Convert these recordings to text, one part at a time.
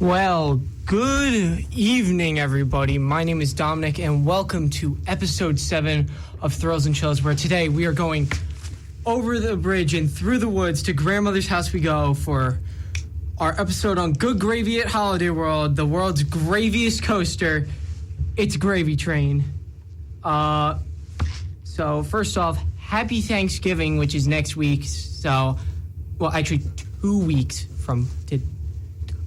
Well, good evening, everybody. My name is Dominic, and welcome to episode 7 of Thrills and Chills, where today we are going over the bridge and through the woods to Grandmother's house we go for our episode on Good Gravy at Holiday World, the world's graviest coaster. It's Gravy Train. So first off, happy Thanksgiving, which is next week. So, well, actually 2 weeks from 2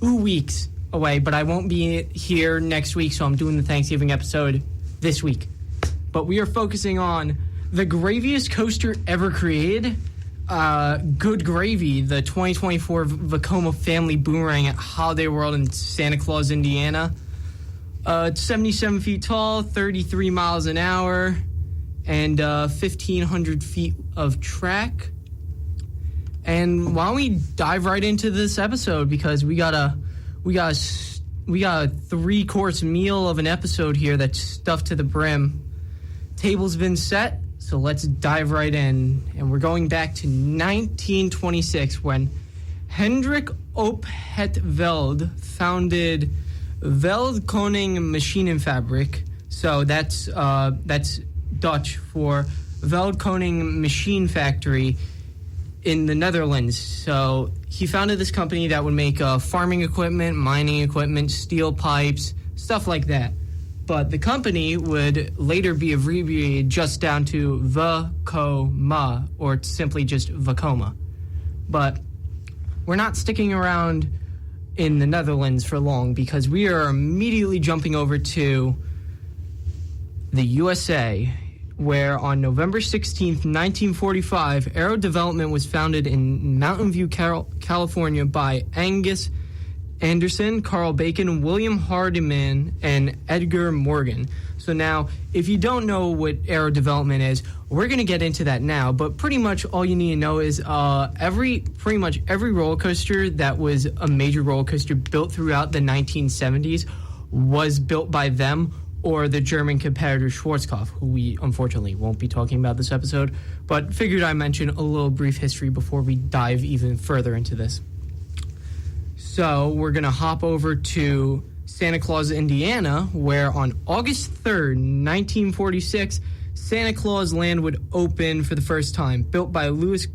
weeks away, but I won't be here next week, so I'm doing the Thanksgiving episode this week. But we are focusing on the graviest coaster ever created, Good Gravy, the 2024 Vekoma Family Boomerang at Holiday World in Santa Claus, Indiana. It's 77 feet tall, 33 miles an hour, and 1,500 feet of track. And why don't we dive right into this episode, because we got a 3-course meal of an episode here that's stuffed to the brim. Table's been set, so let's dive right in. And we're going back to 1926 when Hendrik Ophetveld founded Veld Koning Maschinenfabrik. So that's Dutch for Veld Koning Machine Factory in the Netherlands. So he founded this company that would make farming equipment, mining equipment, steel pipes, stuff like that. But the company would later be abbreviated just down to Vekoma, or simply just Vekoma. But we're not sticking around in the Netherlands for long, because we are immediately jumping over to the USA, where on November 16th, 1945, Aero Development was founded in Mountain View, California by Angus Anderson, Carl Bacon, William Hardiman, and Edgar Morgan. So now, if you don't know what Aero Development is, we're going to get into that now, but pretty much all you need to know is pretty much every roller coaster that was a major roller coaster built throughout the 1970s was built by them or the German competitor Schwarzkopf, who we unfortunately won't be talking about this episode, but figured I'd mention a little brief history before we dive even further into this. So we're going to hop over to Santa Claus, Indiana, where on August 3rd, 1946, Santa Claus Land would open for the first time. Built by Lewis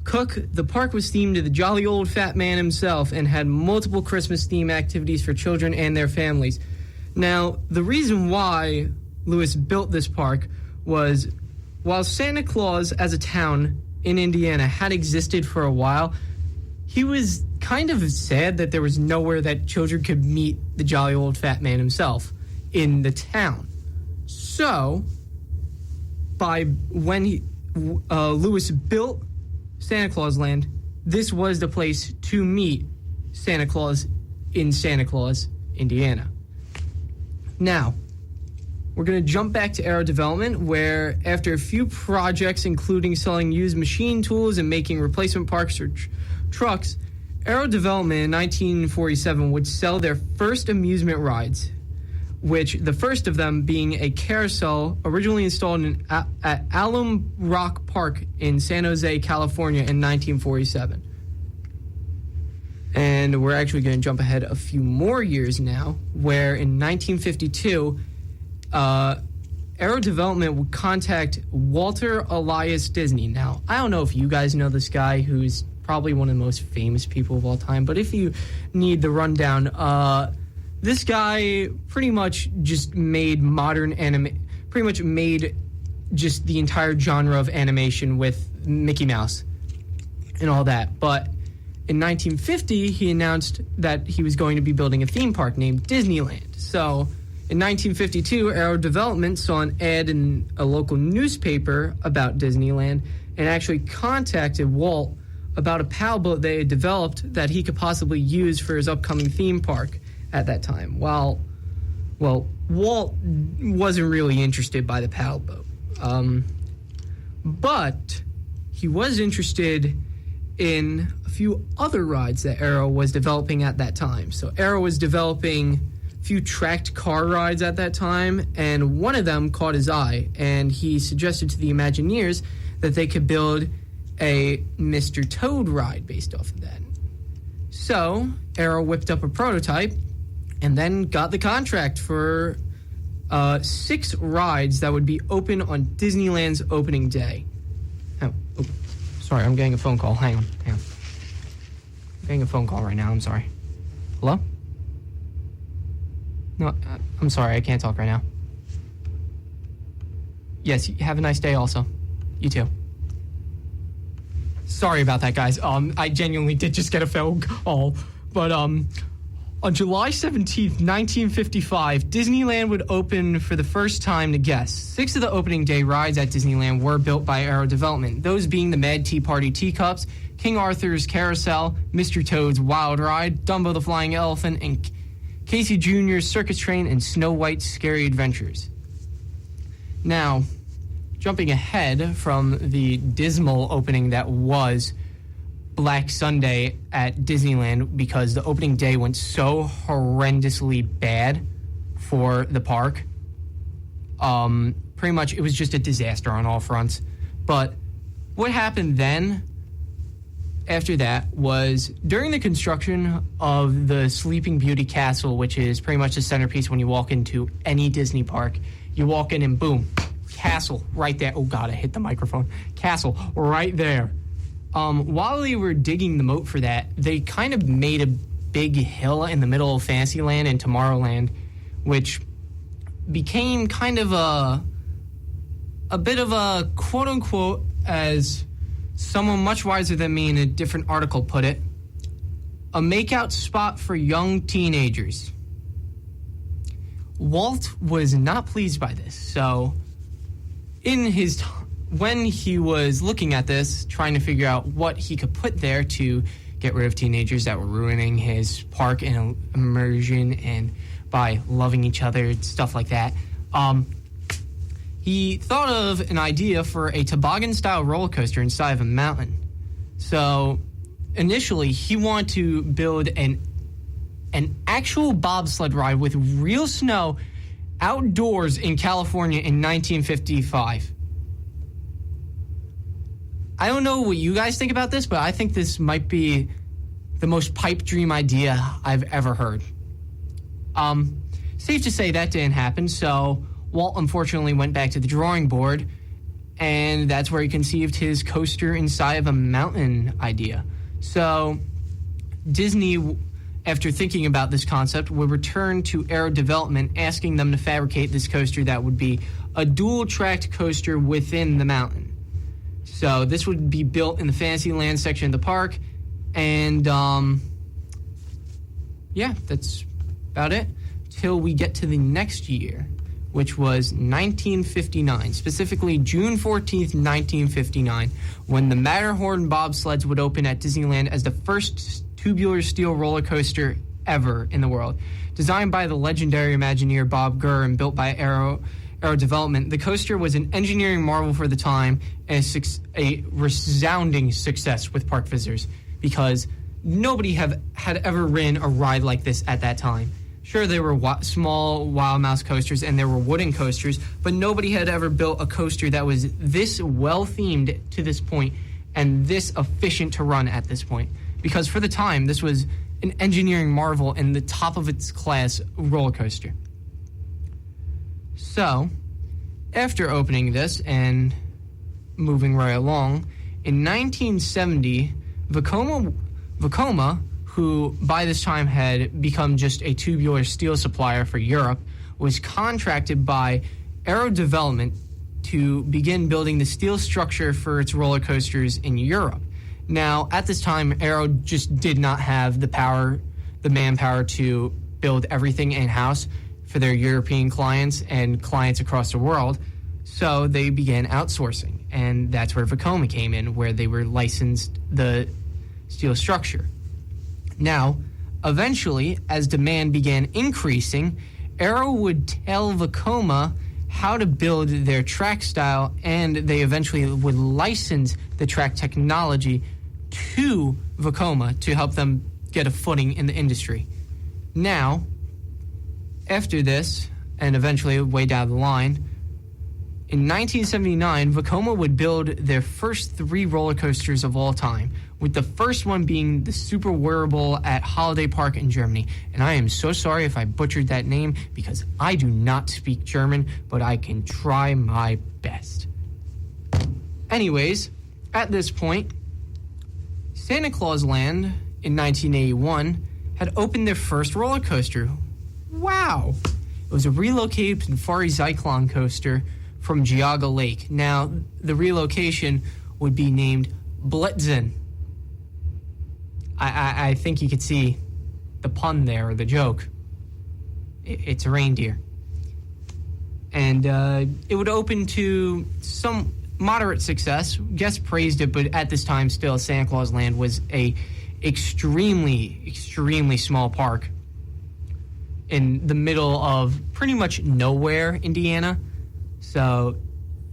Cook, the park was themed to the jolly old fat man himself and had multiple Christmas-themed activities for children and their families. Now, the reason why Lewis built this park was, while Santa Claus as a town in Indiana had existed for a while, he was kind of sad that there was nowhere that children could meet the jolly old fat man himself in the town. So, when Lewis built Santa Claus Land, this was the place to meet Santa Claus in Santa Claus, Indiana. Now, we're going to jump back to Aero Development, where after a few projects, including selling used machine tools and making replacement parts for trucks, Aero Development in 1947 would sell their first amusement rides, which the first of them being a carousel originally installed at Alum Rock Park in San Jose, California in 1947. And we're actually going to jump ahead a few more years now, where in 1952, Aero Development would contact Walter Elias Disney. Now, I don't know if you guys know this guy, who's probably one of the most famous people of all time, but if you need the rundown, this guy pretty much just made pretty much made just the entire genre of animation with Mickey Mouse and all that. But in 1950, he announced that he was going to be building a theme park named Disneyland. So in 1952, Aero Development saw an ad in a local newspaper about Disneyland and actually contacted Walt about a paddle boat they had developed that he could possibly use for his upcoming theme park at that time. Well, Walt wasn't really interested by the paddle boat. But he was interested in a few other rides that Aero was developing at that time. So Aero was developing a few tracked car rides at that time, and one of them caught his eye, and he suggested to the Imagineers that they could build a Mr. Toad ride based off of that. So Arrow whipped up a prototype and then got the contract for 6 rides that would be open on Disneyland's opening day. Sorry, I'm getting a phone call. Hang on. I'm getting a phone call right now. I'm sorry. Hello? No, I'm sorry. I can't talk right now. Yes, have a nice day also. You too. Sorry about that, guys. I genuinely did just get a phone call. But on July 17th, 1955, Disneyland would open for the first time to guests. 6 of the opening day rides at Disneyland were built by Arrow Development, those being the Mad Tea Party Teacups, King Arthur's Carousel, Mr. Toad's Wild Ride, Dumbo the Flying Elephant, and Casey Jr.'s Circus Train, and Snow White's Scary Adventures. Now, jumping ahead from the dismal opening that was Black Sunday at Disneyland, because the opening day went so horrendously bad for the park. Pretty much it was just a disaster on all fronts. But what happened then, after that, was during the construction of the Sleeping Beauty Castle, which is pretty much the centerpiece when you walk into any Disney park. You walk in and boom, castle right there. Oh God, I hit the microphone. Castle right there. While they were digging the moat for that, they kind of made a big hill in the middle of Fantasyland and Tomorrowland, which became kind of a bit of a quote-unquote, as someone much wiser than me in a different article put it, a makeout spot for young teenagers. Walt was not pleased by this, so when he was looking at this, trying to figure out what he could put there to get rid of teenagers that were ruining his park and immersion and by loving each other and stuff like that, he thought of an idea for a toboggan-style roller coaster inside of a mountain. So initially, he wanted to build an actual bobsled ride with real snow outdoors in California in 1955. I don't know what you guys think about this, but I think this might be the most pipe dream idea I've ever heard. Safe to say that didn't happen, so Walt unfortunately went back to the drawing board, and that's where he conceived his coaster inside of a mountain idea. So Disney, after thinking about this concept, would return to Arrow Development, asking them to fabricate this coaster that would be a dual-tracked coaster within the mountain. So this would be built in the Fantasyland section of the park, and yeah, that's about it. Till we get to the next year, which was 1959, specifically June 14th, 1959, when the Matterhorn bobsleds would open at Disneyland as the first tubular steel roller coaster ever in the world. Designed by the legendary Imagineer Bob Gurr and built by Arrow Development, the coaster was an engineering marvel for the time and a resounding success with park visitors, because nobody had ever ridden a ride like this at that time. Sure, there were small Wild Mouse coasters and there were wooden coasters, but nobody had ever built a coaster that was this well-themed to this point and this efficient to run at this point. Because for the time, this was an engineering marvel and the top of its class roller coaster. So, after opening this and moving right along, in 1970, Vekoma, who by this time had become just a tubular steel supplier for Europe, was contracted by Arrow Development to begin building the steel structure for its roller coasters in Europe. Now, at this time, Arrow just did not have the manpower to build everything in-house for their European clients and clients across the world, so they began outsourcing, and that's where Vekoma came in, where they were licensed the steel structure. Now, eventually, as demand began increasing, Arrow would tell Vekoma how to build their track style, and they eventually would license the track technology to Vekoma to help them get a footing in the industry. Now, after this, and eventually way down the line, in 1979, Vekoma would build their first 3 roller coasters of all time, with the first one being the Super Whirlpool at Holiday Park in Germany. And I am so sorry if I butchered that name because I do not speak German, but I can try my best. Anyways, at this point, Santa Claus Land in 1981 had opened their first roller coaster. Wow! It was a relocated Safari Cyclone coaster from Geauga Lake. Now, the relocation would be named Blitzen. I think you could see the pun there, or the joke. It's a reindeer. And it would open to some moderate success. Guests praised it, but at this time, still, Santa Claus Land was a extremely, extremely small park in the middle of pretty much nowhere, Indiana. So,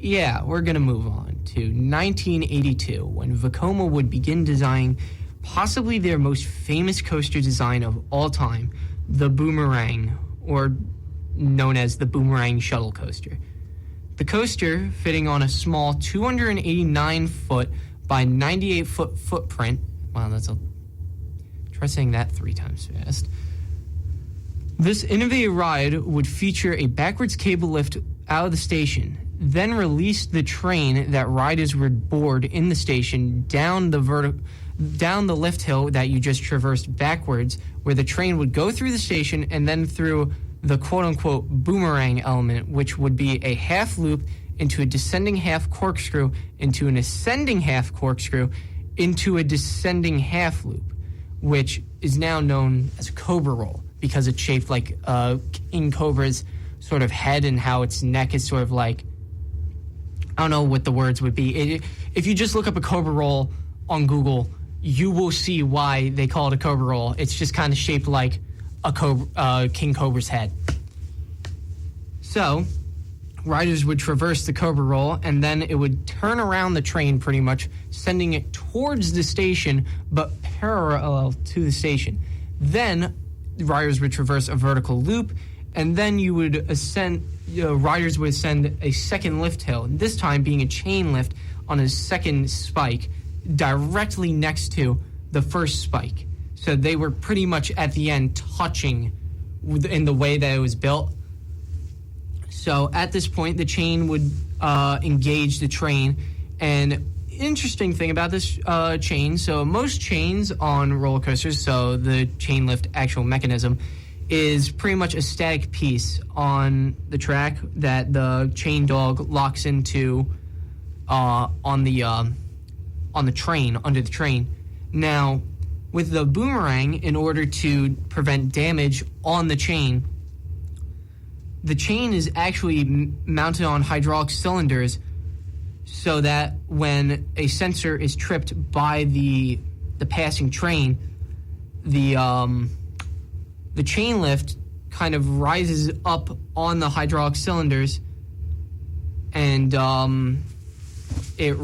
yeah, we're going to move on to 1982, when Vekoma would begin designing possibly their most famous coaster design of all time, the Boomerang, or known as the Boomerang Shuttle Coaster. The coaster, fitting on a small 289-foot by 98-foot footprint. Wow, try saying that 3 times fast. This innovative ride would feature a backwards cable lift out of the station, then release the train that riders would board in the station down the lift hill that you just traversed backwards, where the train would go through the station and then through the quote-unquote boomerang element, which would be a half loop into a descending half corkscrew into an ascending half corkscrew into a descending half loop, which is now known as a cobra roll because it's shaped like King Cobra's sort of head and how its neck is sort of like, I don't know what the words would be. If you just look up a cobra roll on Google, you will see why they call it a cobra roll. It's just kind of shaped like a King Cobra's head. So, riders would traverse the cobra roll, and then it would turn around the train pretty much, sending it towards the station, but parallel to the station. Then, riders would traverse a vertical loop, and then you would ascend. Riders would ascend a second lift hill, this time being a chain lift on a second spike, directly next to the first spike. So they were pretty much at the end touching in the way that it was built. So at this point, the chain would engage the train. And interesting thing about this chain, so most chains on roller coasters, so the chain lift actual mechanism, is pretty much a static piece on the track that the chain dog locks into on the train, under the train. Now, with the boomerang, in order to prevent damage on the chain is actually mounted on hydraulic cylinders so that when a sensor is tripped by the passing train, the chain lift kind of rises up on the hydraulic cylinders and it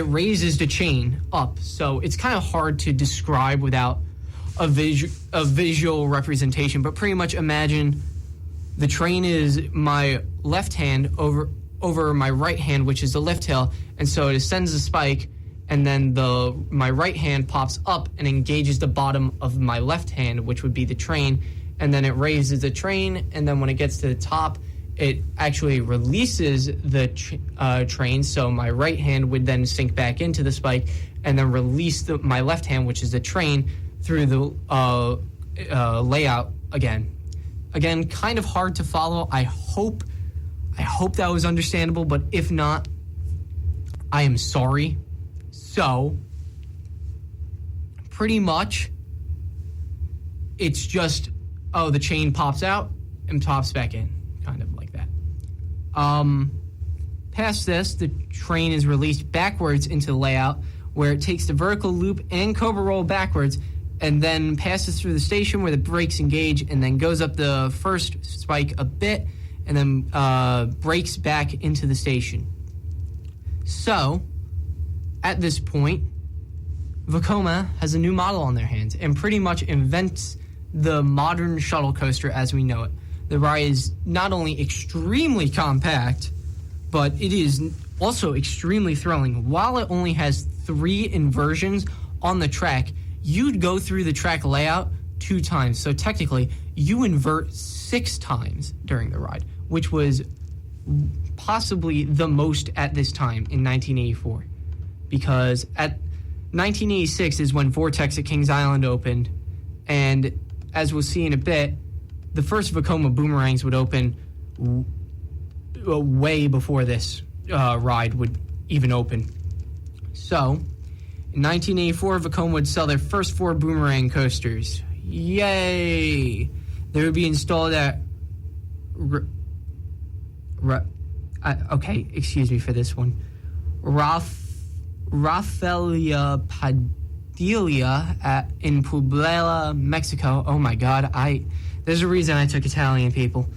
raises the chain up. So it's kind of hard to describe without a visual representation, but pretty much imagine the train is my left hand over my right hand, which is the lift hill, and so it ascends the spike, and then my right hand pops up and engages the bottom of my left hand, which would be the train, and then it raises the train, and then when it gets to the top, it actually releases the train, so my right hand would then sink back into the spike and then release my left hand, which is the train, through the layout again. Again, kind of hard to follow. I hope that was understandable, but if not, I am sorry. So, pretty much, it's just, the chain pops out and pops back in, kind of like that. Past this, the train is released backwards into the layout, where it takes the vertical loop and cobra roll backwards, and then passes through the station where the brakes engage, and then goes up the first spike a bit, and then brakes back into the station. So, at this point, Vekoma has a new model on their hands and pretty much invents the modern shuttle coaster as we know it. The ride is not only extremely compact, but it is also extremely thrilling. While it only has 3 inversions on the track, you'd go through the track layout 2 times. So technically, you invert 6 times during the ride, which was possibly the most at this time in 1984. Because at 1986 is when Vortex at Kings Island opened, and as we'll see in a bit, the first Vekoma Boomerangs would open way before this ride would even open. So, in 1984, Vekoma would sell their first 4 Boomerang coasters. Yay! They would be installed at... okay, excuse me for this one. Rafaela Padilla in Puebla, Mexico. Oh my God, there's a reason I took Italian, people.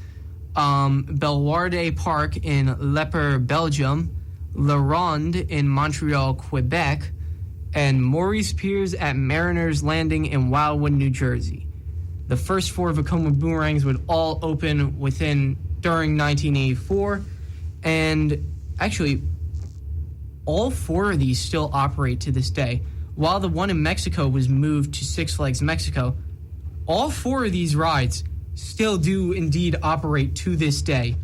Bellewaerde Park in Leper, Belgium. La Ronde in Montreal, Quebec. And Maurice Piers at Mariners Landing in Wildwood, New Jersey. The first 4 Vekoma Boomerangs would all open during 1984. And actually, all 4 of these still operate to this day. While the one in Mexico was moved to Six Flags Mexico, all 4 of these rides still do indeed operate to this day.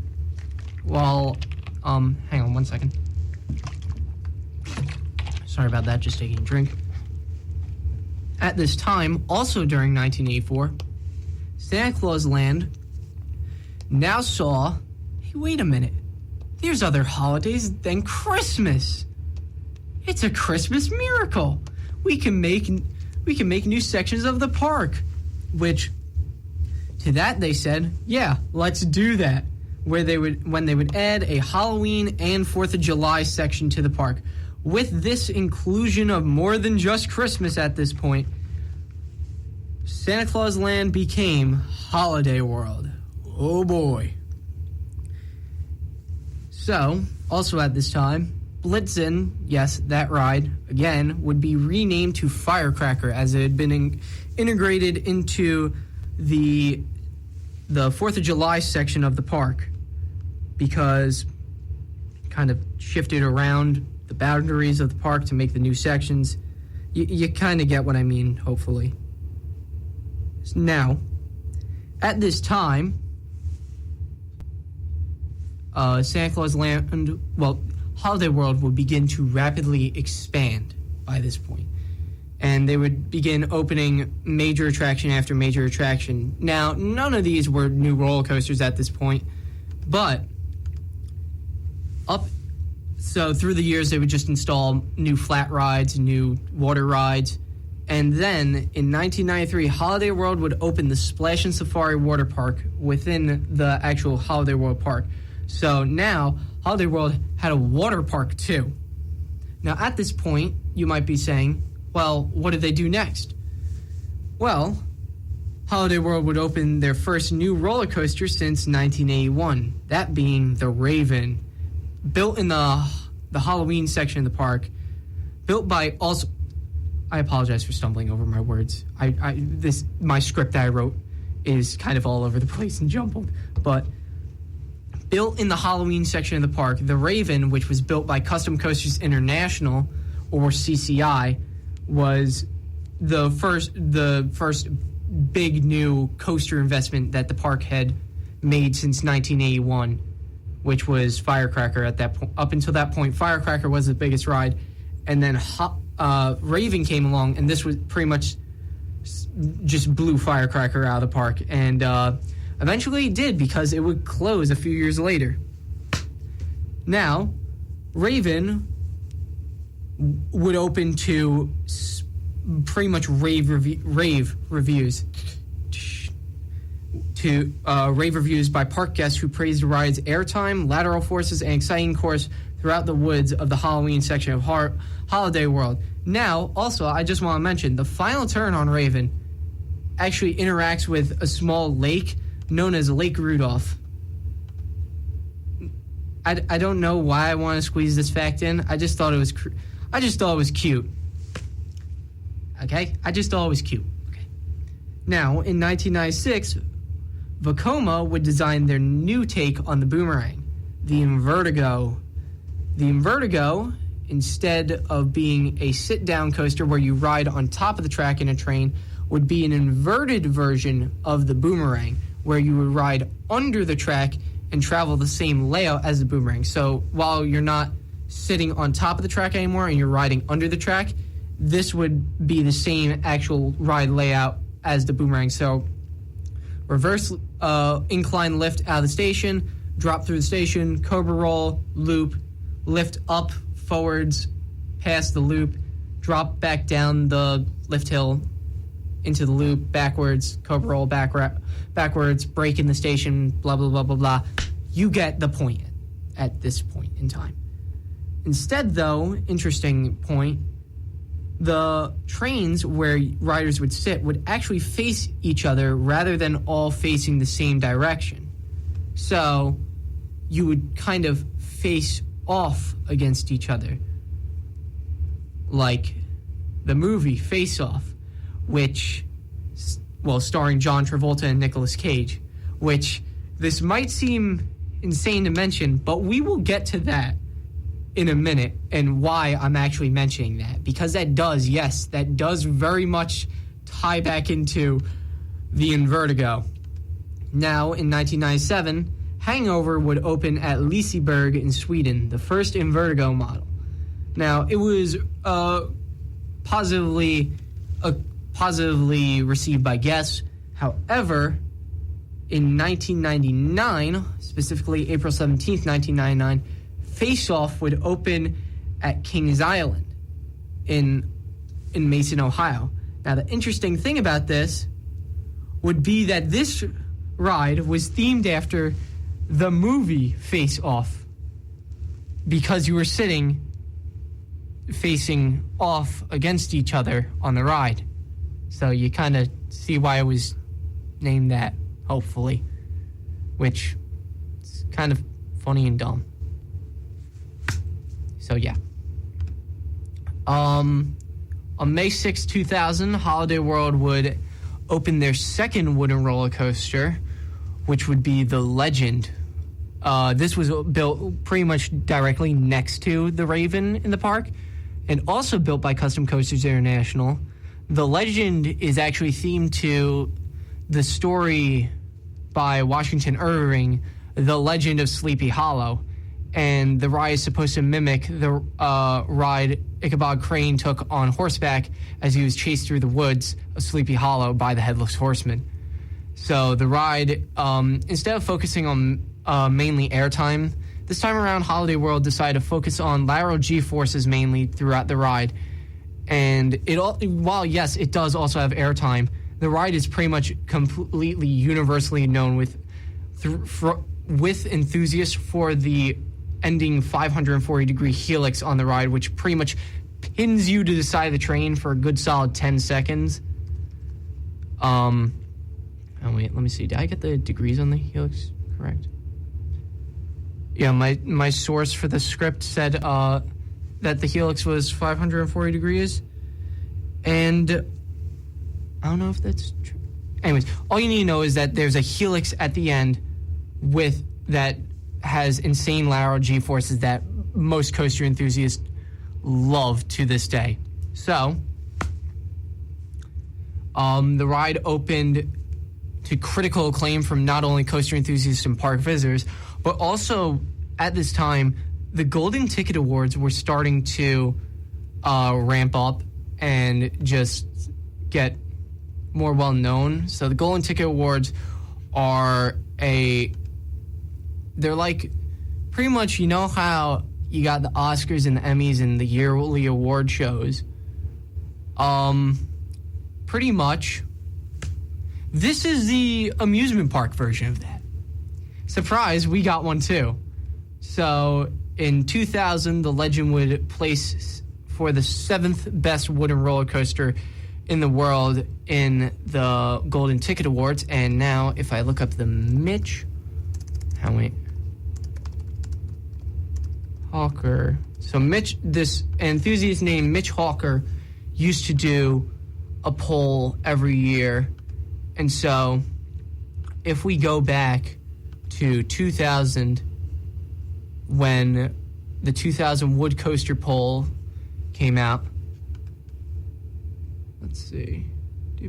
Well, hang on one second. Sorry about that, just taking a drink. At this time, also during 1984, Santa Claus Land now saw, hey, wait a minute, there's other holidays than Christmas. It's a Christmas miracle. We can make new sections of the park, which to that they said, yeah, let's do that. When they would add a Halloween and 4th of July section to the park. With this inclusion of more than just Christmas at this point, Santa Claus Land became Holiday World. Oh boy. So, also at this time, Blitzen, yes, that ride, again, would be renamed to Firecracker as it had been integrated into the 4th of July section of the park, because kind of shifted around the boundaries of the park to make the new sections. You kind of get what I mean, hopefully. Now, at this time, Santa Claus Land, Holiday World would begin to rapidly expand by this point. And they would begin opening major attraction after major attraction. Now, none of these were new roller coasters at this point, but so through the years, they would just install new flat rides, new water rides. And then in 1993, Holiday World would open the Splash and Safari Water Park within the actual Holiday World Park. So now, Holiday World had a water park too. Now, at this point, you might be saying, well, what did they do next? Well, Holiday World would open their first new roller coaster since 1981, that being the Raven, built in the Halloween section of the park, built by also... I apologize for stumbling over my words. My script that I wrote is kind of all over the place and jumbled, but built in the Halloween section of the park, the Raven, which was built by Custom Coasters International, or CCI, was the first big new coaster investment that the park had made since 1981, which was Firecracker at that point. Up until that point, Firecracker was the biggest ride, and then Raven came along, and this was pretty much just blew Firecracker out of the park, and eventually it did, because it would close a few years later. Now, Raven would open to pretty much rave reviews by park guests who praised the ride's airtime, lateral forces, and exciting course throughout the woods of the Halloween section of Holiday World. Now, also, I just want to mention, the final turn on Raven actually interacts with a small lake known as Lake Rudolph. I don't know why I want to squeeze this fact in. I just thought it was cute. Okay? I just thought it was cute. Okay. Now, in 1996, Vekoma would design their new take on the Boomerang, the Invertigo. The Invertigo, instead of being a sit-down coaster where you ride on top of the track in a train, would be an inverted version of the Boomerang, where you would ride under the track and travel the same layout as the Boomerang. So while you're not sitting on top of the track anymore and you're riding under the track, this would be the same actual ride layout as the Boomerang. So reverse incline lift out of the station, drop through the station, cobra roll, loop, lift up, forwards, past the loop, drop back down the lift hill into the loop, backwards, cobra roll, backwards, brake in the station, blah, blah, blah, blah, blah. You get the point at this point in time. Instead, though, interesting point, the trains where riders would sit would actually face each other rather than all facing the same direction. So you would kind of face off against each other, like the movie Face Off, which, well, starring John Travolta and Nicolas Cage, which this might seem insane to mention, but we will get to that in a minute and why I'm actually mentioning that, because that does very much tie back into the Invertigo. Now, in 1997, Hangover would open at Liseberg in Sweden, the first Invertigo model. Now, it was positively received by guests. However, in 1999, specifically April 17th, 1999, Face Off would open at Kings Island in Mason, Ohio. Now, the interesting thing about this would be that this ride was themed after the movie Face Off, because you were sitting facing off against each other on the ride. So you kind of see why it was named that, hopefully, which is kind of funny and dumb. So yeah. On May 6, 2000, Holiday World would open their second wooden roller coaster, which would be the Legend. This was built pretty much directly next to the Raven in the park, and also built by Custom Coasters International. The Legend is actually themed to the story by Washington Irving, The Legend of Sleepy Hollow. And the ride is supposed to mimic the ride Ichabod Crane took on horseback as he was chased through the woods of Sleepy Hollow by the Headless Horseman. So the ride, instead of focusing on mainly airtime, this time around Holiday World decided to focus on lateral G-forces mainly throughout the ride. And while yes, it does also have airtime, the ride is pretty much completely universally known with enthusiasts for the ending 540-degree helix on the ride, which pretty much pins you to the side of the train for a good solid 10 seconds. Oh, wait, let me see. Did I get the degrees on the helix correct? Yeah, my source for the script said that the helix was 540 degrees. And I don't know if that's true. Anyways, all you need to know is that there's a helix at the end with that has insane lateral G-forces that most coaster enthusiasts love to this day. So, the ride opened to critical acclaim from not only coaster enthusiasts and park visitors, but also at this time, the Golden Ticket Awards were starting to ramp up and just get more well known. So the Golden Ticket Awards are they're like pretty much, you know how you got the Oscars and the Emmys and the yearly award shows. Pretty much, this is the amusement park version of that. Surprise, we got one too. So in 2000, the Legend would place for the 7th best wooden roller coaster in the world in the Golden Ticket Awards. And now, if I look up the Hawker. So this enthusiast named Mitch Hawker used to do a poll every year. And so if we go back to 2000, when the 2000 wood coaster pole came out. Let's see. Oh,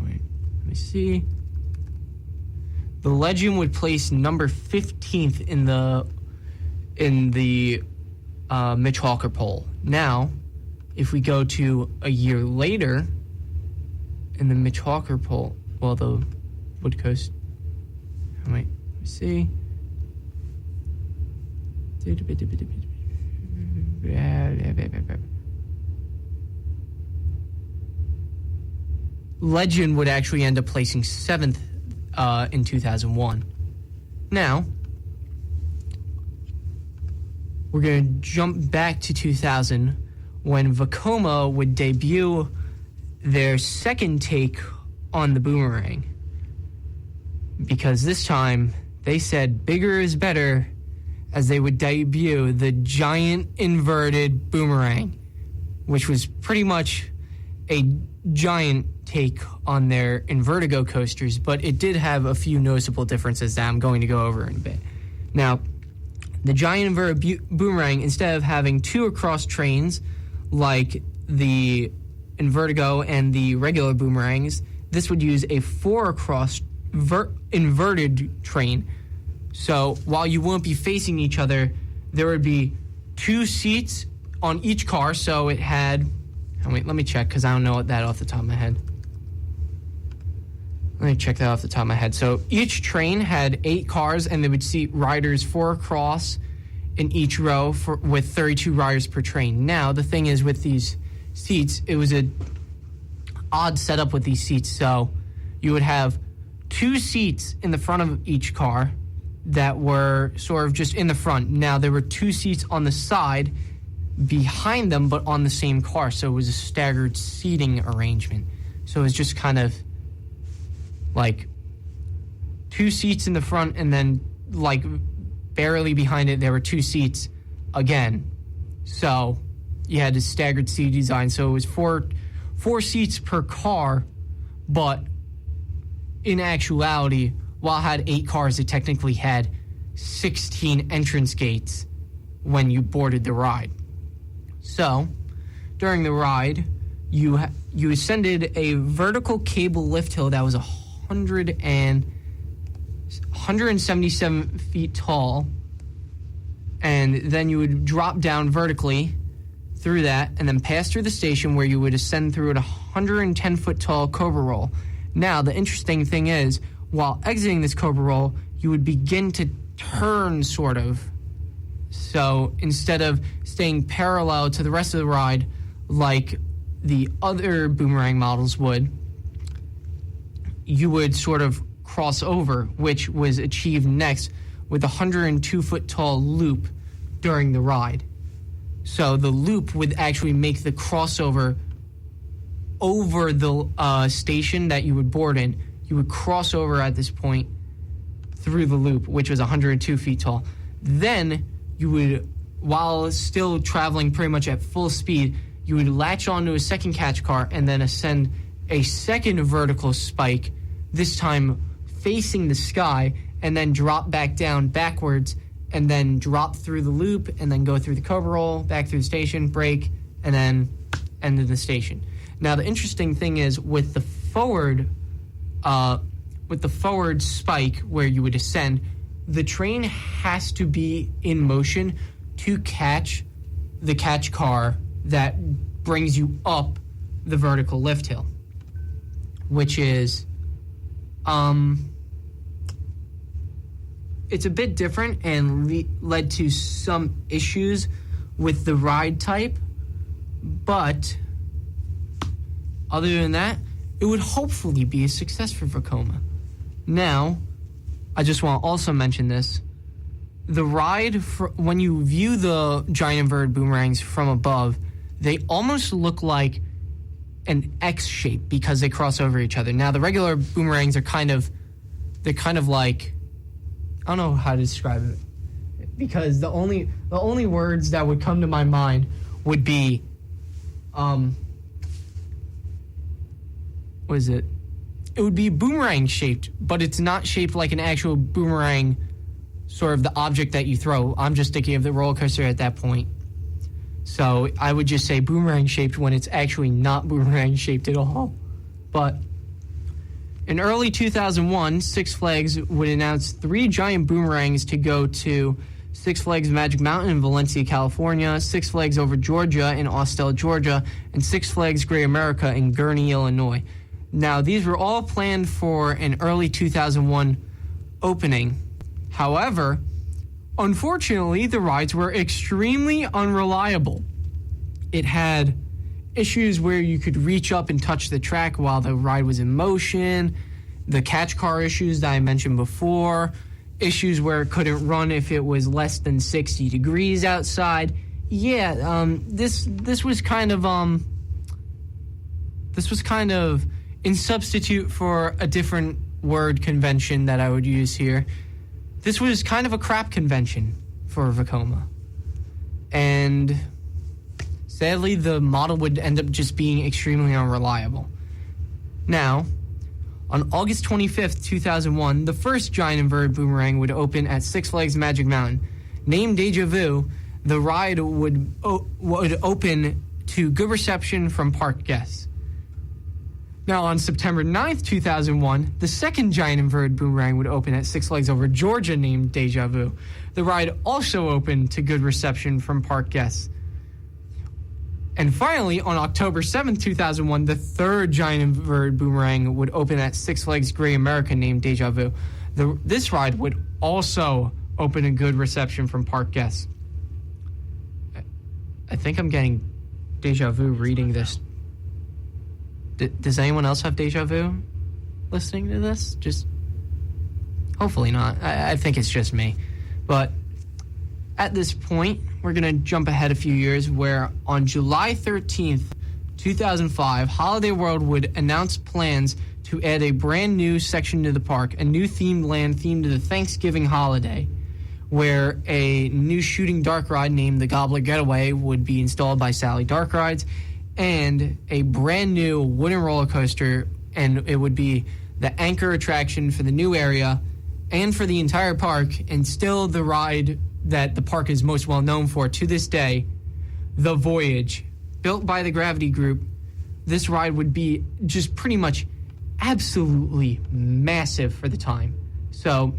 wait. Let me see. The Legend would place number 15th in the Mitch Hawker poll. Now, if we go to a year later in the Mitch Hawker poll, well, the Wood Coast. Oh, wait. Let me see. Legend would actually end up placing 7th in 2001. Now, we're going to jump back to 2000 when Vekoma would debut their second take on the boomerang. Because this time, they said bigger is better, as they would debut the giant inverted boomerang, which was pretty much a giant take on their Invertigo coasters, but it did have a few noticeable differences that I'm going to go over in a bit. Now, the giant inverted boomerang, instead of having 2 across trains like the Invertigo and the regular boomerangs, this would use a 4 across inverted train. So while you won't be facing each other, there would be 2 seats on each car. So it had, oh wait, let me check because I don't know that off the top of my head. Let me check that off the top of my head. So each train had 8 cars, and they would seat riders 4 across in each row with 32 riders per train. Now, the thing is with these seats, it was a odd setup with these seats. So you would have 2 seats in the front of each car that were sort of just in the front. Now, there were 2 seats on the side behind them, but on the same car. So it was a staggered seating arrangement. So it was just kind of like 2 seats in the front, and then like barely behind it, there were 2 seats again. So you had a staggered seat design. So it was four seats per car, but in actuality, while it had 8 cars, it technically had 16 entrance gates when you boarded the ride. So, during the ride, you ascended a vertical cable lift hill that was 177 feet tall, and then you would drop down vertically through that and then pass through the station where you would ascend through a 110-foot tall cobra roll. Now, the interesting thing is, while exiting this cobra roll, you would begin to turn, sort of. So instead of staying parallel to the rest of the ride like the other boomerang models would, you would sort of cross over, which was achieved next with a 102-foot tall loop during the ride. So the loop would actually make the crossover over the station that you would board in. You would cross over at this point through the loop, which was 102 feet tall. Then you would, while still traveling pretty much at full speed, you would latch onto a second catch car and then ascend a second vertical spike, this time facing the sky, and then drop back down backwards, and then drop through the loop, and then go through the cobra roll, back through the station, brake, and then end of the station. Now, the interesting thing is with the forward spike where you would ascend, the train has to be in motion to catch the catch car that brings you up the vertical lift hill, which is it's a bit different and led to some issues with the ride type, but other than that, it would hopefully be a success for Vekoma. Now, I just want to also mention this. The ride, when you view the giant inverted boomerangs from above, they almost look like an X shape because they cross over each other. Now, the regular boomerangs are kind of like, I don't know how to describe it, because the only words that would come to my mind would be, what is it? It would be boomerang shaped, but it's not shaped like an actual boomerang sort of the object that you throw. I'm just thinking of the roller coaster at that point. So I would just say boomerang shaped when it's actually not boomerang shaped at all. But in early 2001, Six Flags would announce 3 giant boomerangs to go to Six Flags Magic Mountain in Valencia, California, Six Flags Over Georgia in Austell, Georgia, and Six Flags Great America in Gurnee, Illinois. Now, these were all planned for an early 2001 opening. However, unfortunately, the rides were extremely unreliable. It had issues where you could reach up and touch the track while the ride was in motion, the catch car issues that I mentioned before, issues where it couldn't run if it was less than 60 degrees outside. This was kind of in substitute for a different word convention that I would use here. This was kind of a crap convention for Vekoma. And sadly, the model would end up just being extremely unreliable. Now, on August 25th, 2001, the first giant inverted boomerang would open at Six Flags Magic Mountain. Named Deja Vu, the ride would open to good reception from park guests. Now, on September 9th, 2001, the second giant inverted boomerang would open at Six Flags Over Georgia named Deja Vu. The ride also opened to good reception from park guests. And finally, on October 7th, 2001, the third giant inverted boomerang would open at Six Flags Great America named Deja Vu. This ride would also open to good reception from park guests. I think I'm getting deja vu reading this. Does anyone else have deja vu listening to this? Just hopefully not. I think it's just me. But at this point, we're going to jump ahead a few years where on July 13th, 2005, Holiday World would announce plans to add a brand new section to the park, a new themed land themed to the Thanksgiving holiday, where a new shooting dark ride named the Gobbler Getaway would be installed by Sally Dark Rides, and a brand new wooden roller coaster, and it would be the anchor attraction for the new area and for the entire park, and still the ride that the park is most well known for to this day, The Voyage. Built by the Gravity Group, this ride would be just pretty much absolutely massive for the time. So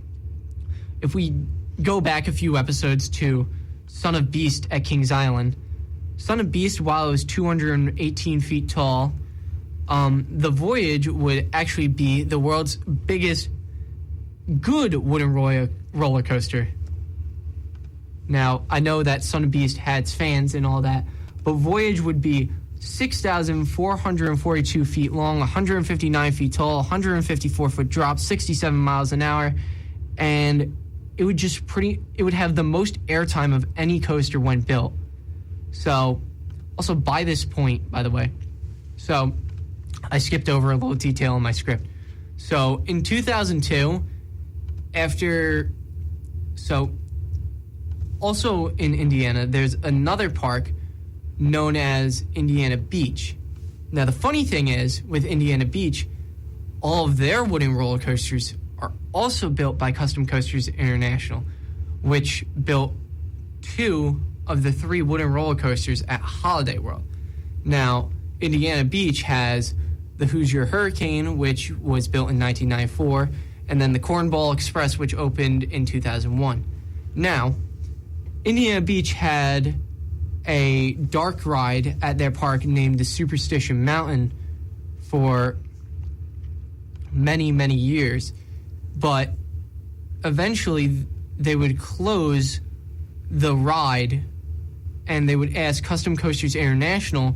if we go back a few episodes to Son of Beast at Kings Island, Son of Beast, while it was 218 feet tall, The Voyage would actually be the world's biggest good wooden roller coaster. Now, I know that Son of Beast had its fans and all that, but Voyage would be 6,442 feet long, 159 feet tall, 154-foot drop, 67 miles an hour, and it would have the most airtime of any coaster when built. So, also by this point, by the way, so I skipped over a little detail in my script. So, in 2002, also in Indiana, there's another park known as Indiana Beach. Now, the funny thing is, with Indiana Beach, all of their wooden roller coasters are also built by Custom Coasters International, which built 2 of the 3 wooden roller coasters at Holiday World. Now, Indiana Beach has the Hoosier Hurricane, which was built in 1994, and then the Cornball Express, which opened in 2001. Now, Indiana Beach had a dark ride at their park named the Superstition Mountain for many, many years, but eventually they would close the ride and they would ask Custom Coasters International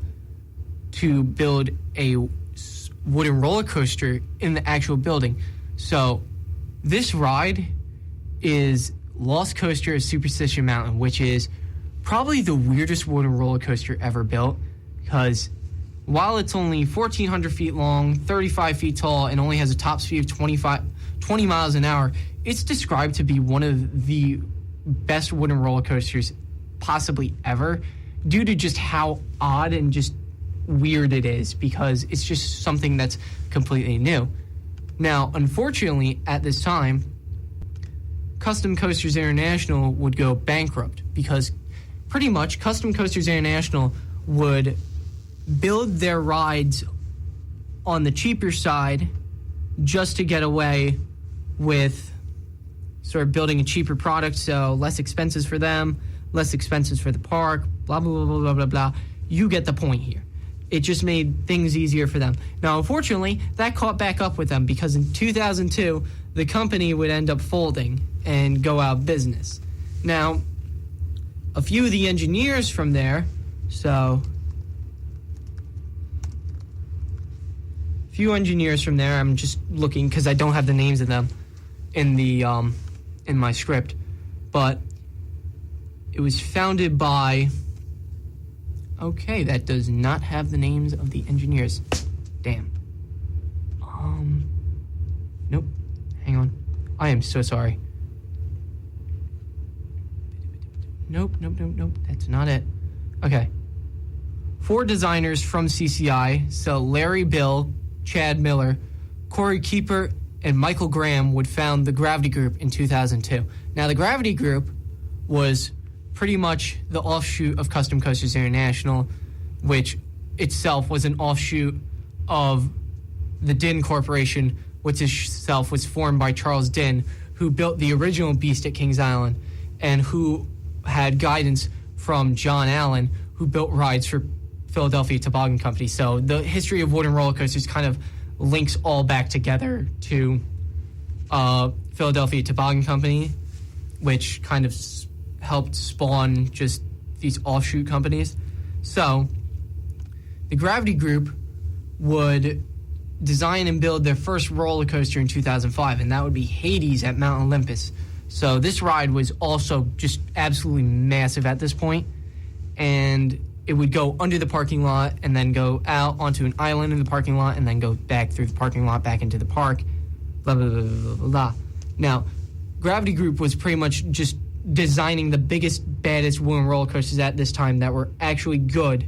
to build a wooden roller coaster in the actual building. So this ride is Lost Coaster at Superstition Mountain, which is probably the weirdest wooden roller coaster ever built, because while it's only 1,400 feet long, 35 feet tall, and only has a top speed of 20 miles an hour, it's described to be one of the best wooden roller coasters possibly ever, due to just how odd and just weird it is, because it's just something that's completely new. Now, unfortunately, at this time, Custom Coasters International would go bankrupt because pretty much Custom Coasters International would build their rides on the cheaper side just to get away with sort of building a cheaper product, so less expenses for them, less expenses for the park, blah, blah, blah, blah, blah, blah, blah. You get the point here. It just made things easier for them. Now, unfortunately, that caught back up with them because in 2002, the company would end up folding and go out of business. Now, a few of the engineers from there, I'm just looking because I don't have the names of them in the in my script, but it was founded by. Okay, that does not have the names of the engineers. Damn. Nope. Hang on. I am so sorry. Nope. That's not it. Okay. 4 designers from CCI, so Larry Bill, Chad Miller, Corey Keeper, and Michael Graham would found the Gravity Group in 2002. Now, the Gravity Group was pretty much the offshoot of Custom Coasters International, which itself was an offshoot of the Dinn Corporation, which itself was formed by Charles Dinn, who built the original Beast at Kings Island and who had guidance from John Allen, who built rides for Philadelphia Toboggan Company. So the history of wooden roller coasters kind of links all back together to Philadelphia Toboggan Company, which kind of helped spawn just these offshoot companies. So the Gravity Group would design and build their first roller coaster in 2005, and that would be Hades at Mount Olympus. So this ride was also just absolutely massive at this point, and it would go under the parking lot and then go out onto an island in the parking lot and then go back through the parking lot back into the park, blah, blah, blah, blah, blah, blah. Now, Gravity Group was pretty much just designing the biggest, baddest wooden roller coasters at this time that were actually good.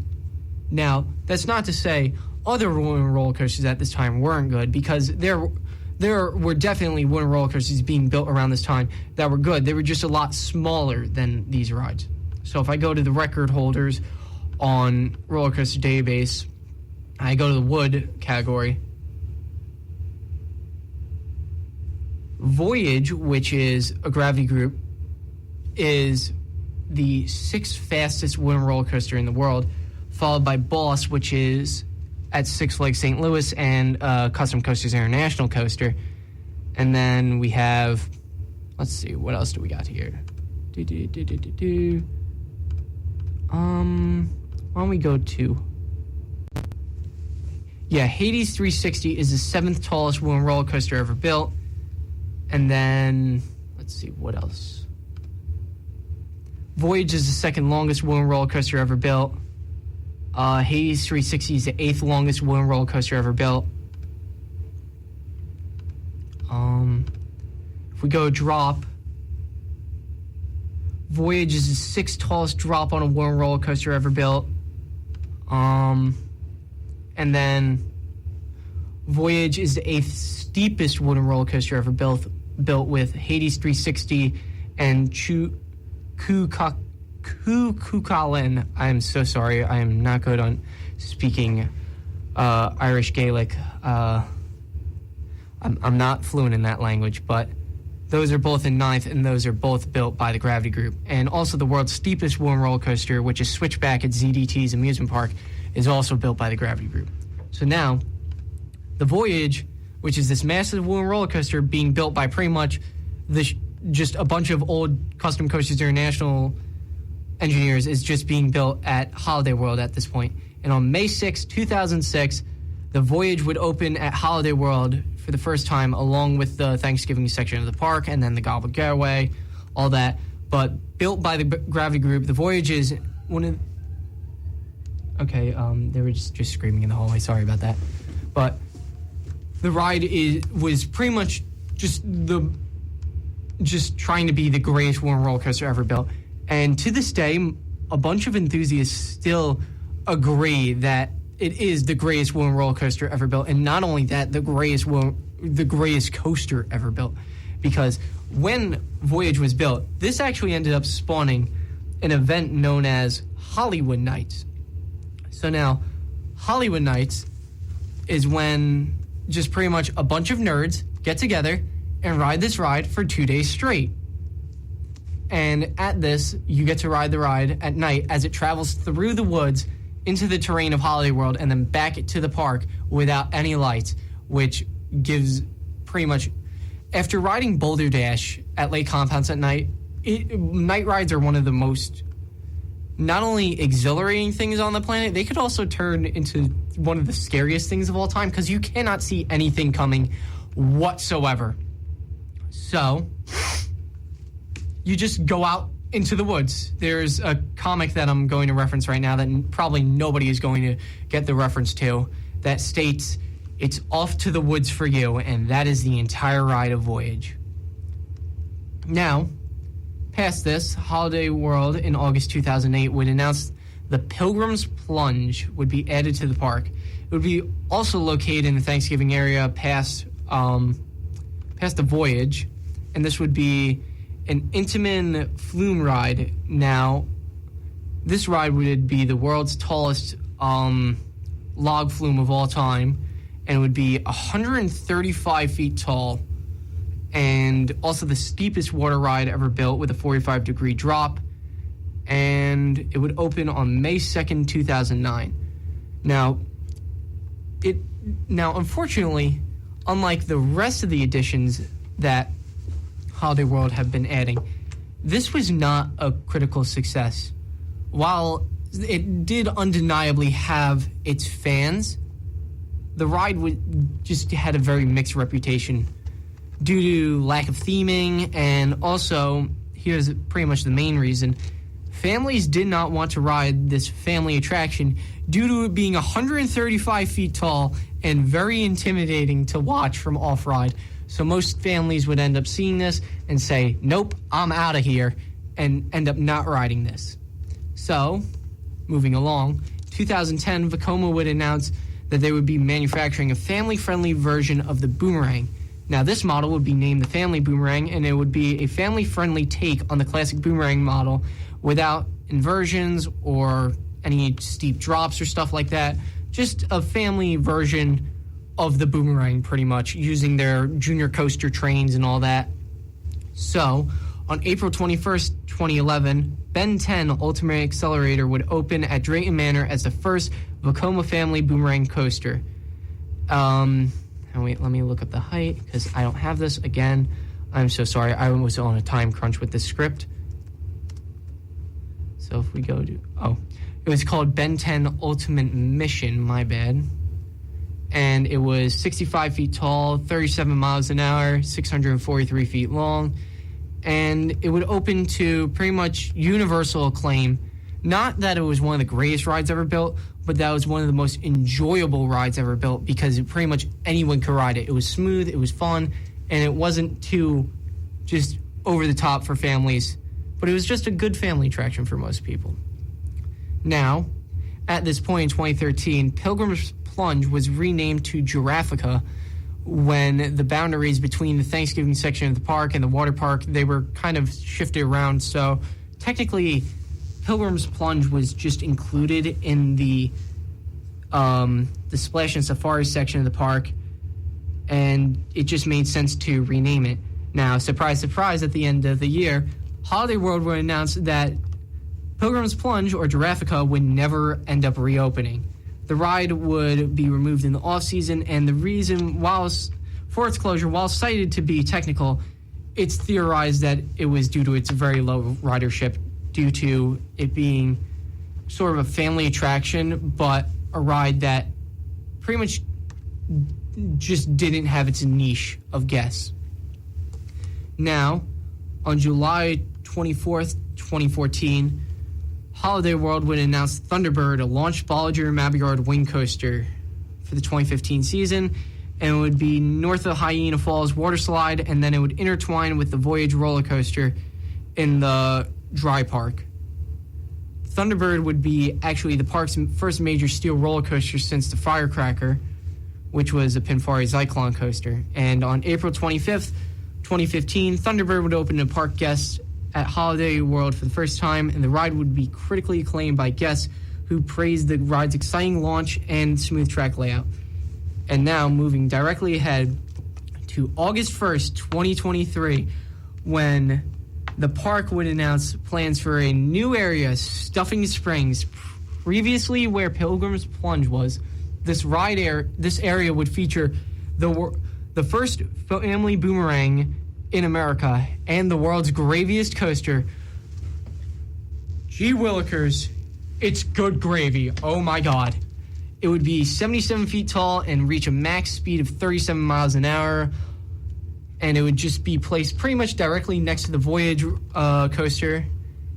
Now, that's not to say other wooden roller coasters at this time weren't good, because there were definitely wooden roller coasters being built around this time that were good. They were just a lot smaller than these rides. So if I go to the record holders on Roller Coaster Database, I go to the wood category. Voyage, which is a Gravity Group, is the 6th fastest wooden roller coaster in the world, followed by Boss, which is at Six Flags St. Louis and Custom Coasters International coaster. And then we have, let's see, what else do we got here? Why don't we go to... Yeah, Hades 360 is the 7th tallest wooden roller coaster ever built. And then, let's see, what else? Voyage is the 2nd longest wooden roller coaster ever built. Hades 360 is the 8th longest wooden roller coaster ever built. If we go drop, Voyage is the 6th tallest drop on a wooden roller coaster ever built. And then Voyage is the 8th steepest wooden roller coaster ever built with Hades 360 and Kukalin. I'm so sorry. I am not good on speaking Irish Gaelic. I'm not fluent in that language, but those are both in 9th, and those are both built by the Gravity Group. And also the world's steepest wooden roller coaster, which is Switchback at ZDT's amusement park, is also built by the Gravity Group. So now, the Voyage, which is this massive wooden roller coaster being built by pretty much just a bunch of old Custom Coasters International engineers, is just being built at Holiday World at this point. And on May 6, 2006, the Voyage would open at Holiday World for the first time, along with the Thanksgiving section of the park and then the Goblet Getaway, all that. But built by the Gravity Group, the Voyage is one of... Okay, they were just screaming in the hallway. Sorry about that. But the ride was pretty much just trying to be the greatest wooden roller coaster ever built. And to this day, a bunch of enthusiasts still agree that it is the greatest wooden roller coaster ever built. And not only that, the greatest coaster ever built. because when Voyage was built, this actually ended up spawning an event known as Hollywood Nights. So now, Hollywood Nights is when just pretty much a bunch of nerds get together and ride this ride for 2 days straight. And at this, you get to ride the ride at night as it travels through the woods into the terrain of Holiday World and then back to the park without any lights, which gives pretty much... After riding Boulder Dash at lake compounds at night, night rides are one of the most not only exhilarating things on the planet, they could also turn into one of the scariest things of all time because you cannot see anything coming whatsoever. So, you just go out into the woods. There's a comic that I'm going to reference right now that probably nobody is going to get the reference to that states, "It's off to the woods for you," and that is the entire ride of Voyage. Now, past this, Holiday World in August 2008 would announce the Pilgrim's Plunge would be added to the park. It would be also located in the Thanksgiving area past the Voyage, and this would be an Intamin flume ride. Now, this ride would be the world's tallest log flume of all time, and it would be 135 feet tall, and also the steepest water ride ever built with a 45-degree drop, and it would open on May 2nd, 2009. Now, unfortunately, unlike the rest of the additions that Holiday World have been adding, this was not a critical success. While it did undeniably have its fans, the ride just had a very mixed reputation due to lack of theming, and also, here's pretty much the main reason, families did not want to ride this family attraction due to it being 135 feet tall and very intimidating to watch from off-ride. So most families would end up seeing this and say, "Nope, I'm out of here," and end up not riding this. So, moving along, 2010, Vekoma would announce that they would be manufacturing a family-friendly version of the Boomerang. Now, this model would be named the Family Boomerang, and it would be a family-friendly take on the classic Boomerang model without inversions or any steep drops or stuff like that. Just a family version of the Boomerang, pretty much, using their junior coaster trains and all that. So, on April 21st, 2011, Ben 10 Ultimate Accelerator would open at Drayton Manor as the first Vekoma Family Boomerang coaster. Wait, let me look up the height, because I don't have this. Again, I'm so sorry. I was on a time crunch with this script. So if we go to... it was called Ben 10 Ultimate Mission, my bad. And it was 65 feet tall, 37 miles an hour, 643 feet long. And it would open to pretty much universal acclaim. Not that it was one of the greatest rides ever built, but that was one of the most enjoyable rides ever built because pretty much anyone could ride it. It was smooth, it was fun, and it wasn't too just over the top for families. But it was just a good family attraction for most people. Now, at this point in 2013, Pilgrim's Plunge was renamed to Giraffica when the boundaries between the Thanksgiving section of the park and the water park, they were kind of shifted around. So technically, Pilgrim's Plunge was just included in the Splash and Safari section of the park, and it just made sense to rename it. Now, surprise, surprise, at the end of the year, Holiday World would announce that Pilgrim's Plunge, or Giraffica, would never end up reopening. The ride would be removed in the off-season, and the reason for its closure, while cited to be technical, it's theorized that it was due to its very low ridership, due to it being sort of a family attraction, but a ride that pretty much just didn't have its niche of guests. Now, on July 24th, 2014, Holiday World would announce Thunderbird, a launch Bollinger Mabillard wing coaster for the 2015 season, and it would be north of Hyena Falls water slide, and then it would intertwine with the Voyage roller coaster in the dry park. Thunderbird would be actually the park's first major steel roller coaster since the Firecracker, which was a Pinfari Zyklon coaster. And on April 25th, 2015, Thunderbird would open to park guests at Holiday World for the first time, and the ride would be critically acclaimed by guests who praised the ride's exciting launch and smooth track layout. And now, moving directly ahead to August 1st, 2023, when the park would announce plans for a new area, Stuffing Springs, previously where Pilgrim's Plunge was. This area would feature the first family boomerang in America and the world's graviest coaster. Gee Willikers, it's good gravy. Oh my God. It would be 77 feet tall and reach a max speed of 37 miles an hour. And it would just be placed pretty much directly next to the Voyage coaster.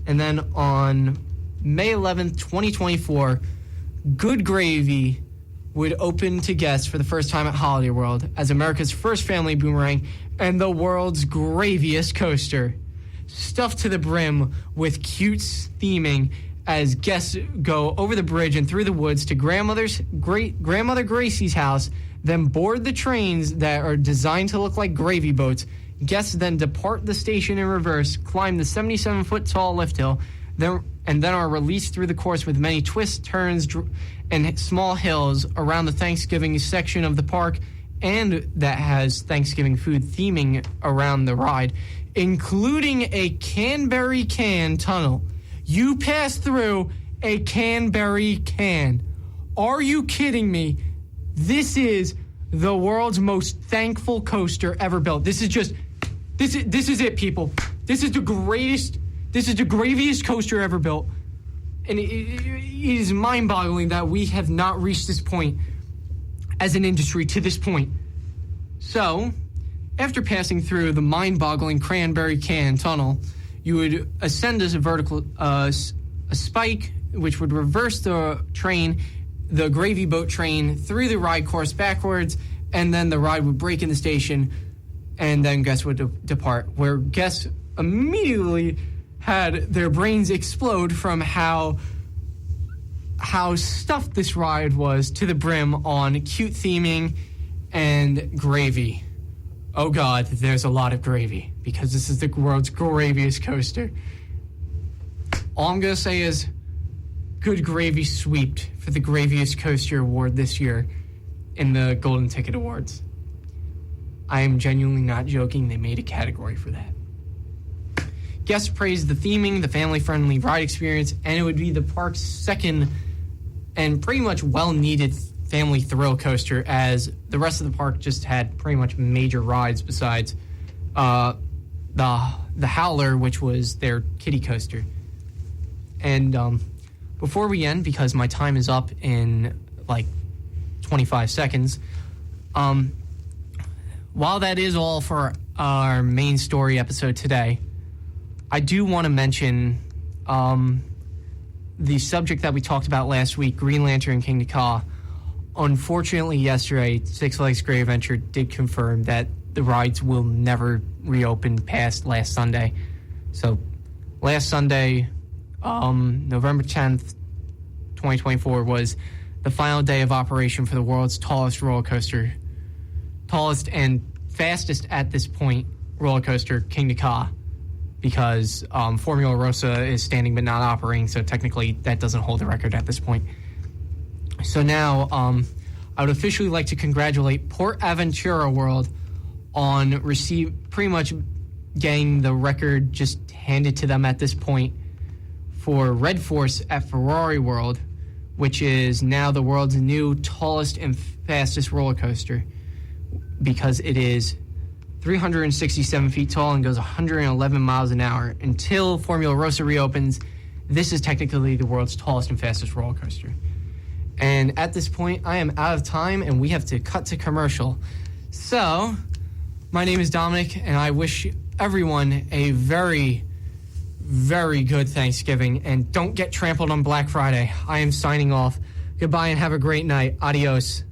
And then on May 11th, 2024, Good Gravy would open to guests for the first time at Holiday World as America's first family boomerang and the world's graviest coaster. Stuffed to the brim with cute theming as guests go over the bridge and through the woods to Grandmother Gracie's house, then board the trains that are designed to look like gravy boats. Guests then depart the station in reverse, climb the 77-foot-tall lift hill, and then are released through the course with many twists, turns, and small hills around the Thanksgiving section of the park, and that has Thanksgiving food theming around the ride, including a Canberry can tunnel. You pass through a Canberry can. Are you kidding me? This is the world's most thankful coaster ever built. This is it, people. This is the graviest coaster ever built. And it is mind-boggling that we have not reached this point as an industry to this point. So, after passing through the mind-boggling Cranberry Can tunnel, you would ascend as a vertical a spike, which would reverse the train, the gravy boat train, through the ride course backwards, and then the ride would break in the station, and then guests would depart, where guests immediately had their brains explode from how stuffed this ride was to the brim on cute theming and gravy. Oh God, there's a lot of gravy because this is the world's graviest coaster. All I'm gonna say is Good Gravy sweeped for the Graviest Coaster Award this year in the Golden Ticket Awards. I am genuinely not joking. They made a category for that. Guests praised the theming, the family-friendly ride experience, and it would be the park's second and pretty much well-needed family thrill coaster, as the rest of the park just had pretty much major rides besides the Howler, which was their kiddie coaster. And before we end, because my time is up in like 25 seconds, while that is all for our main story episode today, I do want to mention the subject that we talked about last week, Green Lantern Kingda Ka. Unfortunately, yesterday, Six Flags Great Adventure did confirm that the rides will never reopen past last Sunday. So, last Sunday, November 10th, 2024, was the final day of operation for the world's tallest roller coaster. Tallest and fastest at this point roller coaster, Kingda Ka. Because Formula Rossa is standing but not operating, so technically that doesn't hold the record at this point. So now I would officially like to congratulate Port Aventura World on pretty much getting the record just handed to them at this point for Red Force at Ferrari World, which is now the world's new tallest and fastest roller coaster, because it is 367 feet tall and goes 111 miles an hour. Until Formula Rossa reopens, this is technically the world's tallest and fastest roller coaster. And at this point, I am out of time, and we have to cut to commercial. So, my name is Dominic, and I wish everyone a very, very good Thanksgiving, and don't get trampled on Black Friday. I am signing off. Goodbye, and have a great night. Adios.